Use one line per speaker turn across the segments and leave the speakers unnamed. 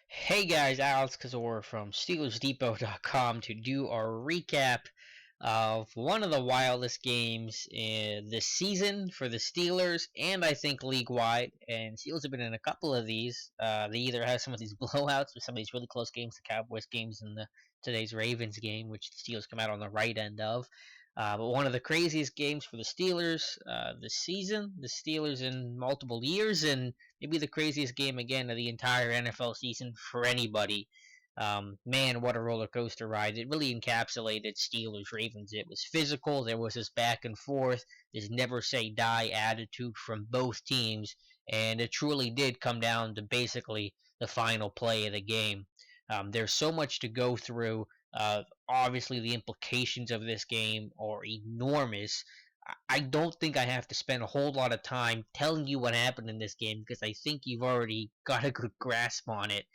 Hey guys, Alex Kazor from SteelersDepot.com to do our recap of one of the wildest games in this season for the Steelers, and I think league wide. And Steelers have been in a couple of these. They either have some of these blowouts or some of these really close games, the Cowboys games and the today's Ravens game, which the Steelers come out on the right end of. But one of the craziest games for the Steelers this season, the Steelers in multiple years, and maybe the craziest game again of the entire NFL season for anybody. Man, what a roller coaster ride! It really encapsulated Steelers Ravens. It was physical. There was this back and forth, this never say die attitude from both teams, and it truly did come down to basically the final play of the game. There's so much to go through. Obviously, the implications of this game are enormous. I don't think I have to spend a whole lot of time telling you what happened in this game because I think you've already got a good grasp on it.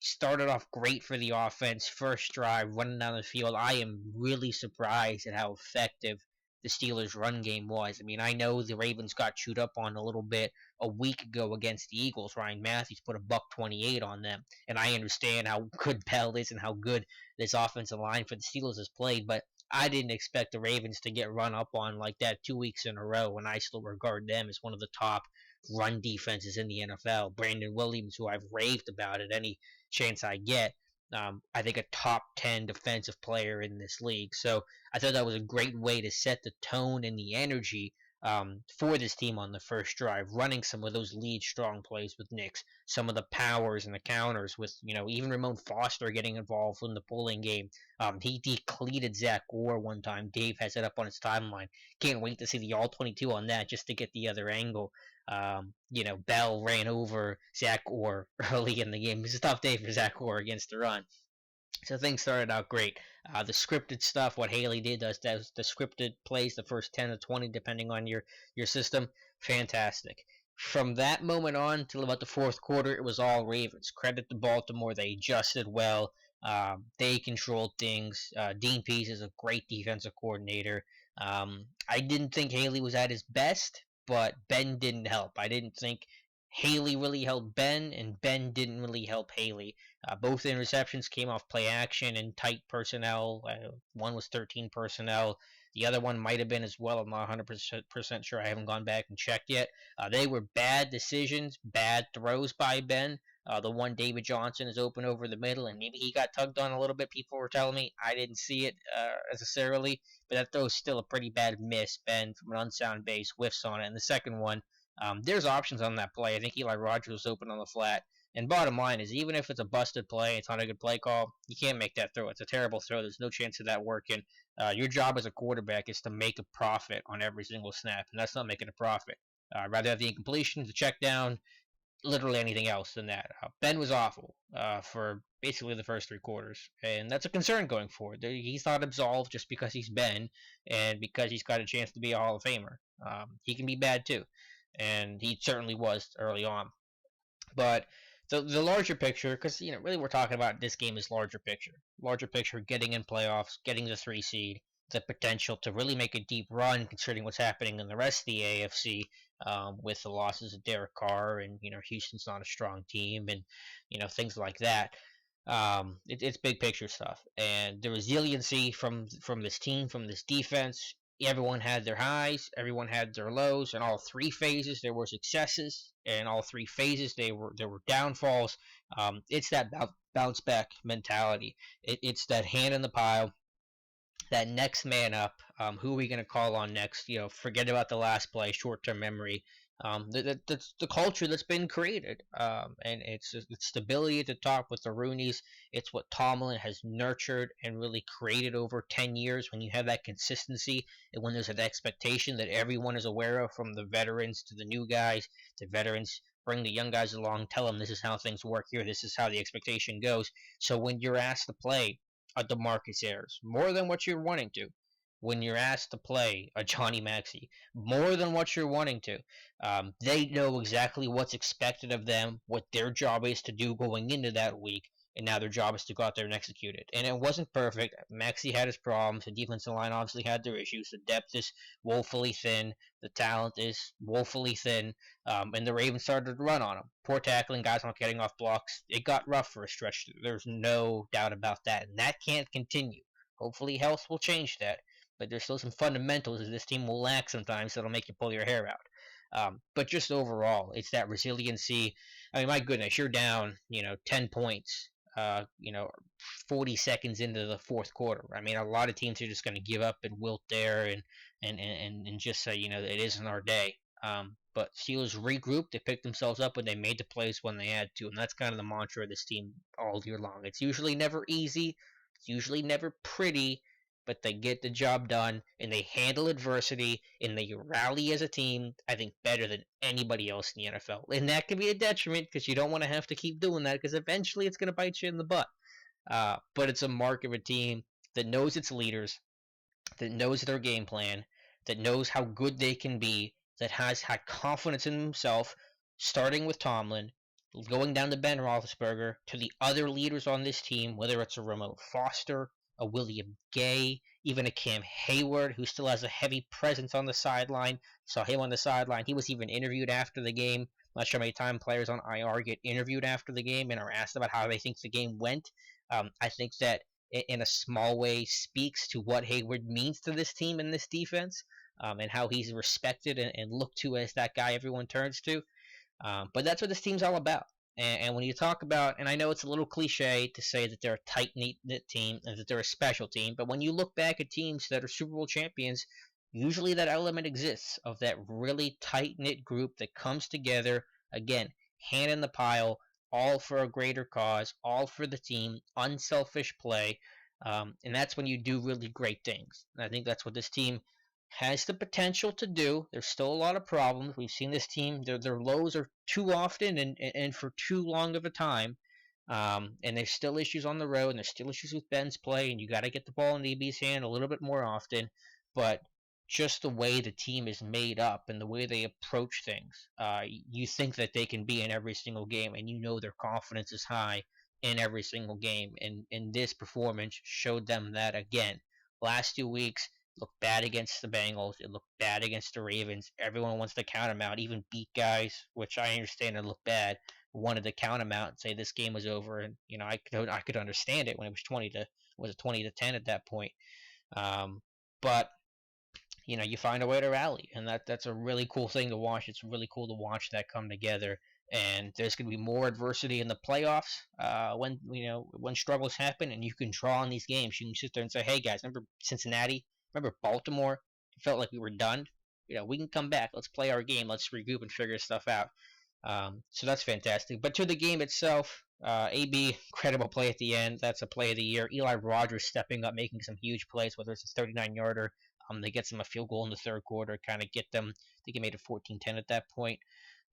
Started off great for the offense, first drive, running down the field. I am really surprised at how effective the Steelers' run game was. I mean, I know the Ravens got chewed up on a little bit a week ago against the Eagles. Ryan Matthews put a buck 28 on them, and I understand how good Bell is and how good this offensive line for the Steelers has played, but I didn't expect the Ravens to get run up on like that 2 weeks in a row, and I still regard them as one of the top run defenses in the NFL. Brandon Williams, who I've raved about at any chance I get, I think a top 10 defensive player in this league. So I thought that was a great way to set the tone and the energy for this team on the first drive, running some of those lead strong plays with Nix, some of the powers and the counters with, even Ramon Foster getting involved in the pulling game. He decleated Zach Gore one time. Dave has it up on his timeline. Can't wait to see the all 22 on that just to get the other angle. Bell ran over Zach Gore early in the game. It was a tough day for Zach Gore against the run. So things started out great. The scripted stuff, what Haley did, does the scripted plays, the first 10 to 20, depending on your system, fantastic. From that moment on till about the fourth quarter, it was all Ravens. Credit to Baltimore, they adjusted well. They controlled things. Dean Pease is a great defensive coordinator. I didn't think Haley was at his best, but Ben didn't help. I didn't think Haley really helped Ben, and Ben didn't really help Haley. Both interceptions came off play action and tight personnel. One was 13 personnel. The other one might have been as well. I'm not 100% sure. I haven't gone back and checked yet. They were bad decisions, bad throws by Ben. The one David Johnson is open over the middle, and maybe he got tugged on a little bit. People were telling me I didn't see it necessarily, but that throw is still a pretty bad miss. Ben from an unsound base whiffs on it. And the second one, there's options on that play. I think Eli Rogers was open on the flat. And bottom line is, even if it's a busted play, it's not a good play call, you can't make that throw. It's a terrible throw. There's no chance of that working. Your job as a quarterback is to make a profit on every single snap, and that's not making a profit. Rather have the incompletion, the check down, literally anything else than that. Ben was awful for basically the first three quarters, and that's a concern going forward. He's not absolved just because he's Ben and because he's got a chance to be a Hall of Famer. He can be bad too, and he certainly was early on. But the larger picture, because really we're talking about this game is larger picture, getting in playoffs, getting the 3 seed, the potential to really make a deep run, considering what's happening in the rest of the AFC, with the losses of Derek Carr, and Houston's not a strong team, and things like that. It's big picture stuff, and the resiliency from this team, from this defense. Everyone had their highs, everyone had their lows. In all 3 phases, there were successes. In all 3 phases, there were downfalls. It's that bounce back mentality. It's that hand in the pile, that next man up. Who are we going to call on next? Forget about the last play, short term memory. That's the culture that's been created, and it's stability at the top with the Roonies. It's what Tomlin has nurtured and really created over 10 years. When you have that consistency, and when there's an expectation that everyone is aware of, from the veterans to the new guys, the veterans bring the young guys along, tell them this is how things work here, this is how the expectation goes. So when you're asked to play a DeMarcus Ayers more than what you're wanting to, when you're asked to play a Johnny Maxey more than what you're wanting to, they know exactly what's expected of them, what their job is to do going into that week, and now their job is to go out there and execute it. And it wasn't perfect. Maxey had his problems. The defensive line obviously had their issues. The depth is woefully thin. The talent is woefully thin. And the Ravens started to run on them. Poor tackling, guys not getting off blocks. It got rough for a stretch. There's no doubt about that. And that can't continue. Hopefully, health will change that. But there's still some fundamentals that this team will lack sometimes that'll make you pull your hair out. But just overall, it's that resiliency. I mean, my goodness, you're down, 10 points, 40 seconds into the fourth quarter. I mean, a lot of teams are just going to give up and wilt there and just say, it isn't our day. But Steelers regrouped, they picked themselves up, and they made the plays when they had to. And that's kind of the mantra of this team all year long. It's usually never easy, it's usually never pretty, but they get the job done and they handle adversity and they rally as a team, I think, better than anybody else in the NFL. And that can be a detriment because you don't want to have to keep doing that because eventually it's going to bite you in the butt. But it's a mark of a team that knows its leaders, that knows their game plan, that knows how good they can be, that has had confidence in himself, starting with Tomlin, going down to Ben Roethlisberger, to the other leaders on this team, whether it's a Ramon Foster, a William Gay, even a Cam Hayward, who still has a heavy presence on the sideline. Saw him on the sideline. He was even interviewed after the game. I'm not sure how many times players on IR get interviewed after the game and are asked about how they think the game went. I think that in a small way speaks to what Hayward means to this team and this defense, and how he's respected and looked to as that guy everyone turns to. But that's what this team's all about. And when you talk about, and I know it's a little cliche to say that they're a tight knit team and that they're a special team, but when you look back at teams that are Super Bowl champions, usually that element exists of that really tight knit group that comes together, again, hand in the pile, all for a greater cause, all for the team, unselfish play. And that's when you do really great things. And I think that's what this team has the potential to do. There's still a lot of problems. We've seen this team, their lows are too often and for too long of a time. And there's still issues on the road, and there's still issues with Ben's play, and you got to get the ball in DB's hand a little bit more often. But just the way the team is made up and the way they approach things, you think that they can be in every single game, and you know their confidence is high in every single game. And this performance showed them that again. Last 2 weeks, looked bad against the Bengals. It looked bad against the Ravens. Everyone wants to count them out, even beat guys, which I understand and look bad. Wanted to count them out and say this game was over, and I could understand it when it was 20-10 at that point. But you find a way to rally, and that's a really cool thing to watch. It's really cool to watch that come together. And there's going to be more adversity in the playoffs when struggles happen, and you can draw on these games. You can sit there and say, "Hey guys, remember Cincinnati? Remember Baltimore? It felt like we were done. We can come back. Let's play our game. Let's regroup and figure stuff out." So that's fantastic. But to the game itself, AB, incredible play at the end. That's a play of the year. Eli Rogers stepping up, making some huge plays, whether it's a 39-yarder. They get them a field goal in the third quarter, kind of get them. I think he made it 14-10 at that point.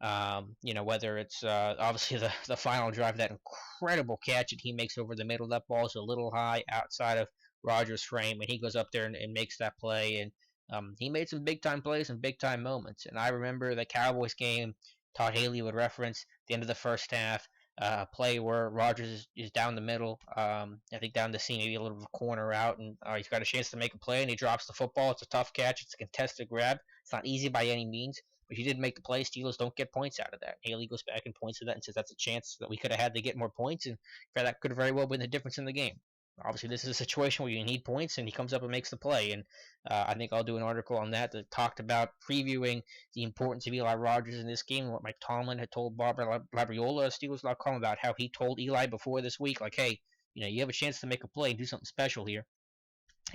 Whether it's obviously the final drive, that incredible catch that he makes over the middle. That ball's a little high outside of Rogers' frame, and he goes up there and makes that play. And he made some big time plays and big time moments. And I remember the Cowboys game. Todd Haley would reference the end of the first half. Play where Rogers is down the middle. I think down the seam, maybe a little bit of a corner out, and he's got a chance to make a play, and he drops the football. It's a tough catch. It's a contested grab. It's not easy by any means, but he did make the play. Steelers don't get points out of that. Haley goes back and points to that and says that's a chance that we could have had to get more points, and that could have very well been the difference in the game. Obviously, this is a situation where you need points, and he comes up and makes the play. And I think I'll do an article on that talked about previewing the importance of Eli Rogers in this game, what Mike Tomlin had told Barbara Labriola of Steelers.com about how he told Eli before this week, like, hey, you have a chance to make a play and do something special here.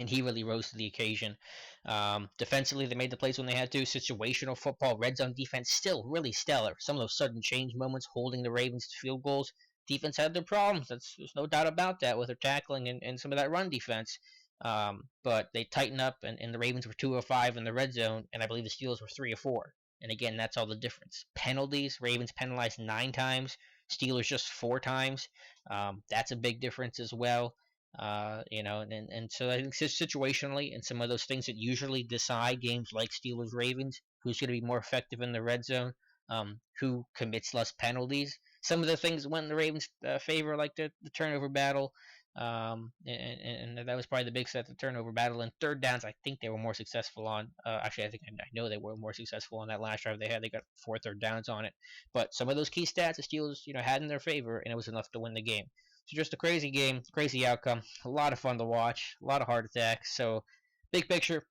And he really rose to the occasion. Defensively, they made the plays when they had to. Situational football, red zone defense, still really stellar. Some of those sudden change moments, holding the Ravens to field goals. Defense had their problems. There's no doubt about that with their tackling and some of that run defense. But they tightened up, and the Ravens were 2 of 5 in the red zone, and I believe the Steelers were 3 of 4. And again, that's all the difference. Penalties, Ravens penalized 9 times, Steelers just 4 times. That's a big difference as well. And so I think situationally, and some of those things that usually decide games like Steelers Ravens, who's going to be more effective in the red zone, who commits less penalties. some of the things went in the Ravens' favor, like the turnover battle. And that was probably the big set, the turnover battle. And third downs, I think they were more successful on. Actually, I know they were more successful on that last drive they had. They got 4 third downs on it. But some of those key stats the Steelers, had in their favor, and it was enough to win the game. So just a crazy game, crazy outcome, a lot of fun to watch, a lot of heart attacks. So big picture,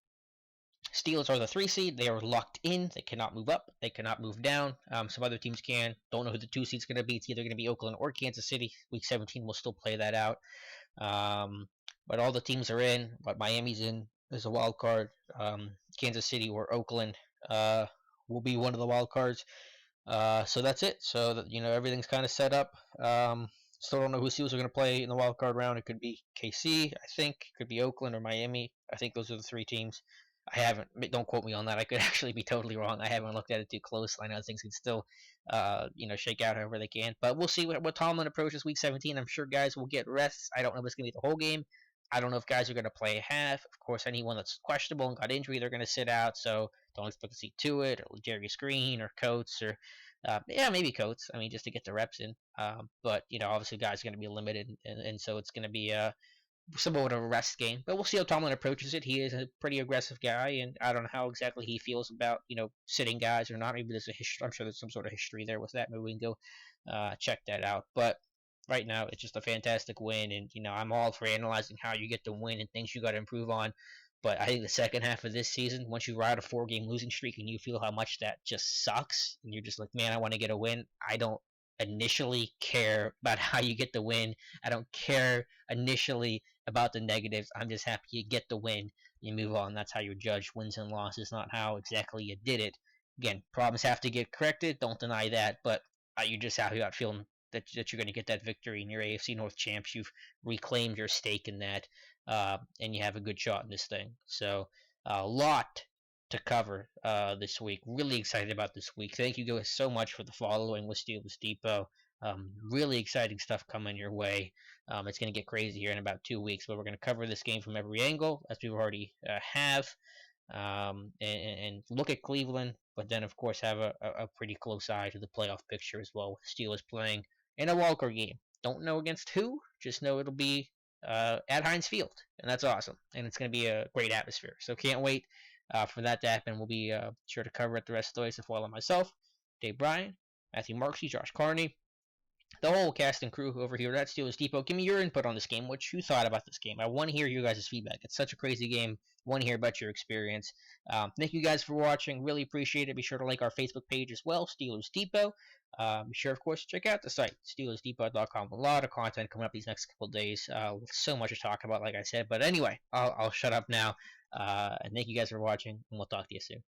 Steelers are the 3 seed. They are locked in. They cannot move up. They cannot move down. Some other teams can. Don't know who the 2 seed's going to be. It's either going to be Oakland or Kansas City. Week 17 will still play that out. But all the teams are in. But Miami's in as a wild card. Kansas City or Oakland will be one of the wild cards. So that's it. So that, everything's kind of set up. Still don't know who Steelers are going to play in the wild card round. It could be KC, I think. It could be Oakland or Miami. I think those are the 3 teams. I haven't. Don't quote me on that. I could actually be totally wrong. I haven't looked at it too closely. I know things can still, shake out however they can. But we'll see what Tomlin approaches Week 17. I'm sure guys will get rests. I don't know if it's going to be the whole game. I don't know if guys are going to play half. Of course, anyone that's questionable and got injury, they're going to sit out. So don't expect to see Tuitt or Jerry Screen or Coates or maybe Coates. I mean, just to get the reps in. But obviously, guys are going to be limited, and so it's going to be somewhat of a rest game. But we'll see how Tomlin approaches it. He is a pretty aggressive guy, and I don't know how exactly he feels about sitting guys or not. Maybe there's a history. I'm sure there's some sort of history there with that. Maybe we can go check that out. But right now, it's just a fantastic win, and I'm all for analyzing how you get the win and things you got to improve on. But I think the second half of this season, once you ride a 4-game losing streak and you feel how much that just sucks, and you're just like, man, I want to get a win. I don't initially care about how you get the win. I don't care initially about the negatives. I'm just happy you get the win. You move on. That's how you judge wins and losses, not how exactly you did it. Again, problems have to get corrected. Don't deny that. But you're just happy about feeling that you're going to get that victory in your AFC North champs. You've reclaimed your stake in that, and you have a good shot in this thing. So a lot to cover this week. Really excited about this week. Thank you guys so much for the following with Steelers Depot. Really exciting stuff coming your way. It's going to get crazy here in about 2 weeks, but we're going to cover this game from every angle, as we already have, and look at Cleveland, but then, of course, have a pretty close eye to the playoff picture as well, with Steelers playing in a wildcard game. Don't know against who, just know it'll be at Heinz Field, and that's awesome, and it's going to be a great atmosphere. So can't wait for that to happen. We'll be sure to cover it the rest of the way. So follow myself, Dave Bryan, Matthew Marksy, Josh Carney, the whole cast and crew over here at Steelers Depot. Give me your input on this game. What you thought about this game. I want to hear you guys' feedback. It's such a crazy game. I want to hear about your experience. Thank you guys for watching. Really appreciate it. Be sure to like our Facebook page as well, Steelers Depot. Be sure, of course, to check out the site, SteelersDepot.com. A lot of content coming up these next couple of days. So much to talk about, like I said. But anyway, I'll shut up now. And thank you guys for watching, and we'll talk to you soon.